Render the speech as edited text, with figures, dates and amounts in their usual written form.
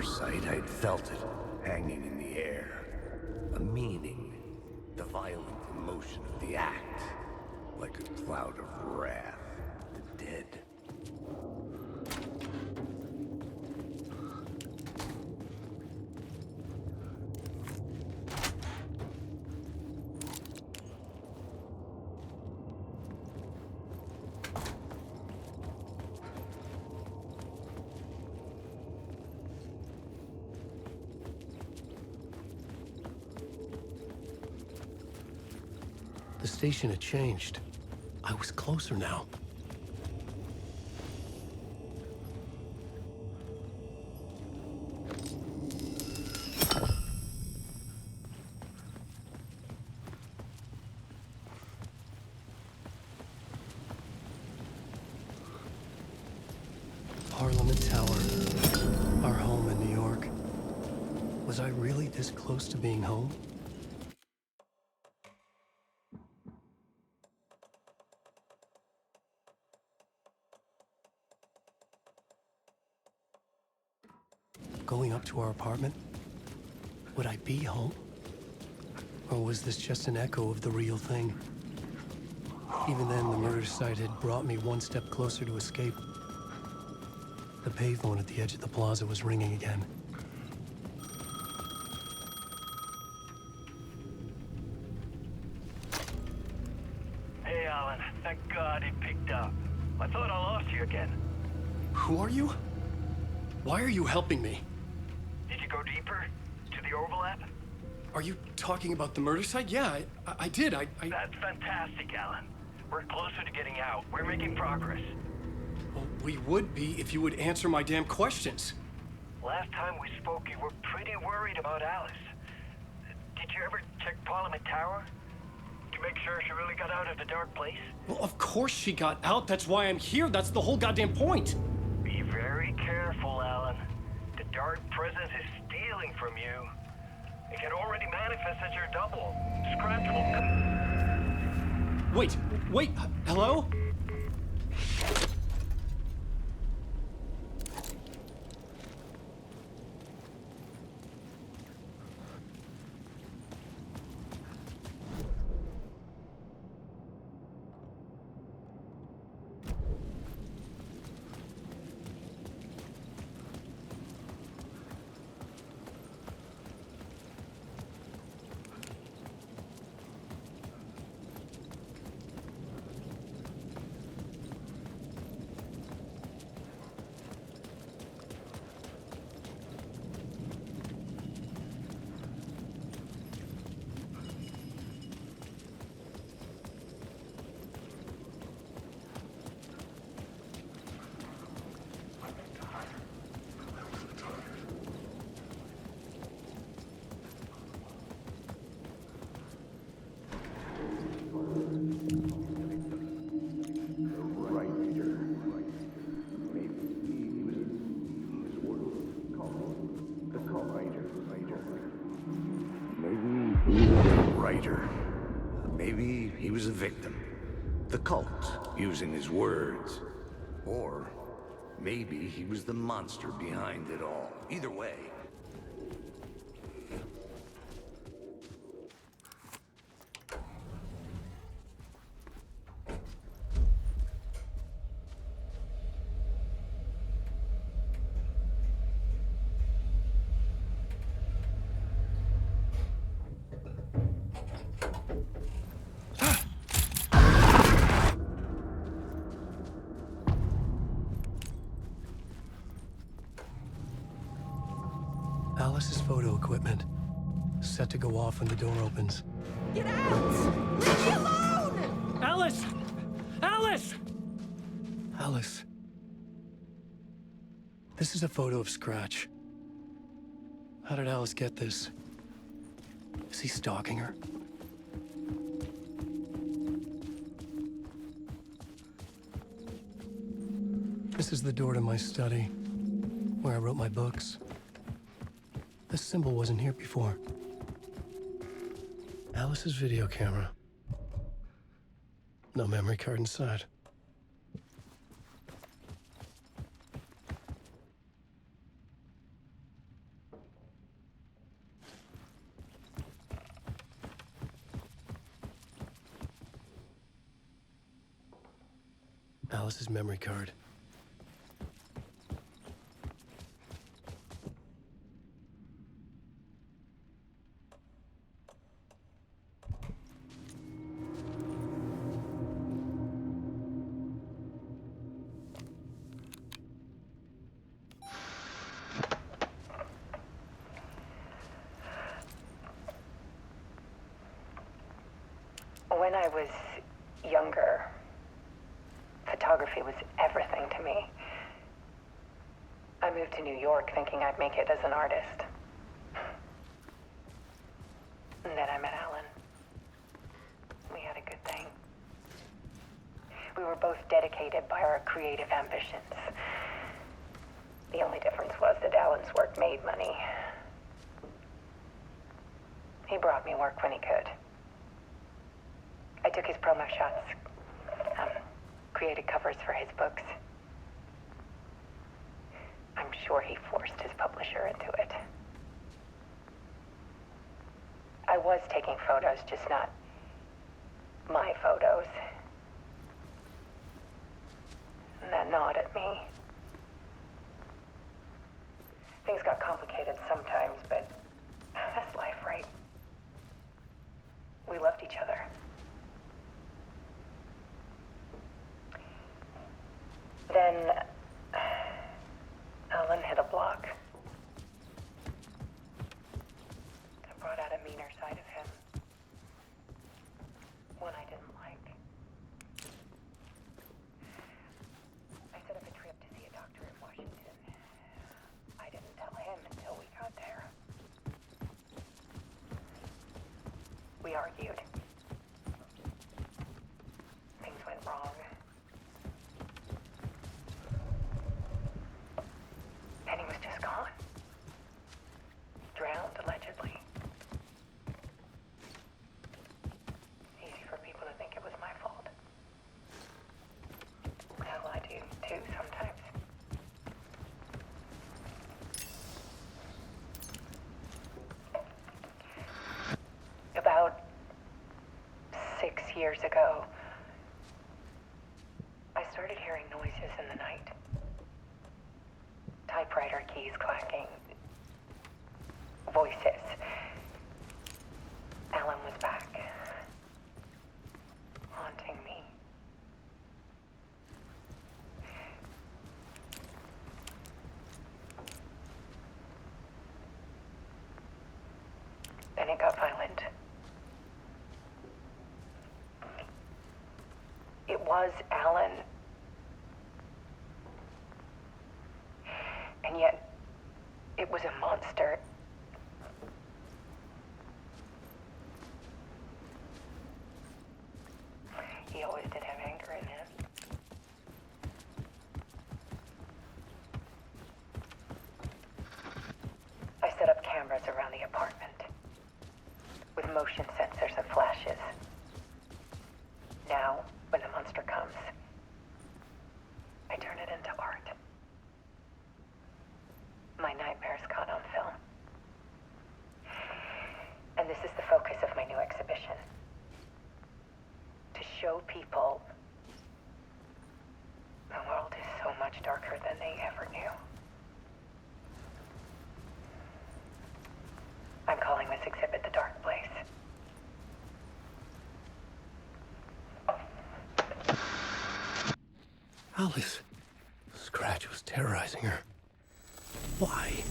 murder site, I'd felt it hanging in the air. A meaning. The violent emotion of the act. Like a cloud of wrath. The dead. The station had changed. I was closer now. Parliament Tower. Our home in New York. Was I really this close to being home? Going up to our apartment? Would I be home? Or was this just an echo of the real thing? Even then, the murder site had brought me one step closer to escape. The payphone at the edge of the plaza was ringing again. Hey, Alan. Thank God it picked up. I thought I lost you again. Who are you? Why are you helping me? Did you go deeper? To the overlap? Are you talking about the murder site? Yeah, I did. That's fantastic, Alan. We're closer to getting out. We're making progress. Well, we would be if you would answer my damn questions. Last time we spoke, you were pretty worried about Alice. Did you ever check Parliament Tower? To make sure she really got out of the dark place? Well, of course she got out. That's why I'm here. That's the whole goddamn point. Be very careful, Alan. The dark presence is stealing from you. It can already manifest as your double. Scratch will... Wait, hello? Maybe he was a victim. The cult, using his words. Or maybe he was the monster behind it all. Either way. Alice's photo equipment. Set to go off when the door opens. Get out! Leave me alone! Alice! Alice! Alice. This is a photo of Scratch. How did Alice get this? Is he stalking her? This is the door to my study, where I wrote my books. This symbol wasn't here before. Alice's video camera. No memory card inside. Alice's memory card. When I was younger, photography was everything to me. I moved to New York thinking I'd make it as an artist. And then I met Alan. We had a good thing. We were both dedicated by our creative ambitions. The only difference was that Alan's work made money. He brought me work when he could. I took his promo shots, created covers for his books. I'm sure he forced his publisher into it. I was taking photos, just not my photos. And that gnawed at me. Things got complicated sometimes, but that's life, right? We loved each other. Then Alan hit a block. I brought out a meaner side of him. One I didn't like. I set up a trip to see a doctor in Washington. I didn't tell him until we got there. We argued. Things went wrong. And he was just gone. Drowned, allegedly. Easy for people to think it was my fault. Hell, I do too sometimes. About 6 years ago, I started hearing noises in the night. Typewriter keys clacking. Voices. Alan was back. Haunting me. Then it got violent. It was Alan. And yet, it was a monster. He always did have anger in him. I set up cameras around the apartment with motion sensors and flashes. Now, when the monster comes, I turn it into art. My nightmares caught on film. And this is the focus of my new exhibition. To show people the world is so much darker than they ever knew. I'm calling this exhibit The Dark Place. Alice. Scratch was terrorizing her. Why?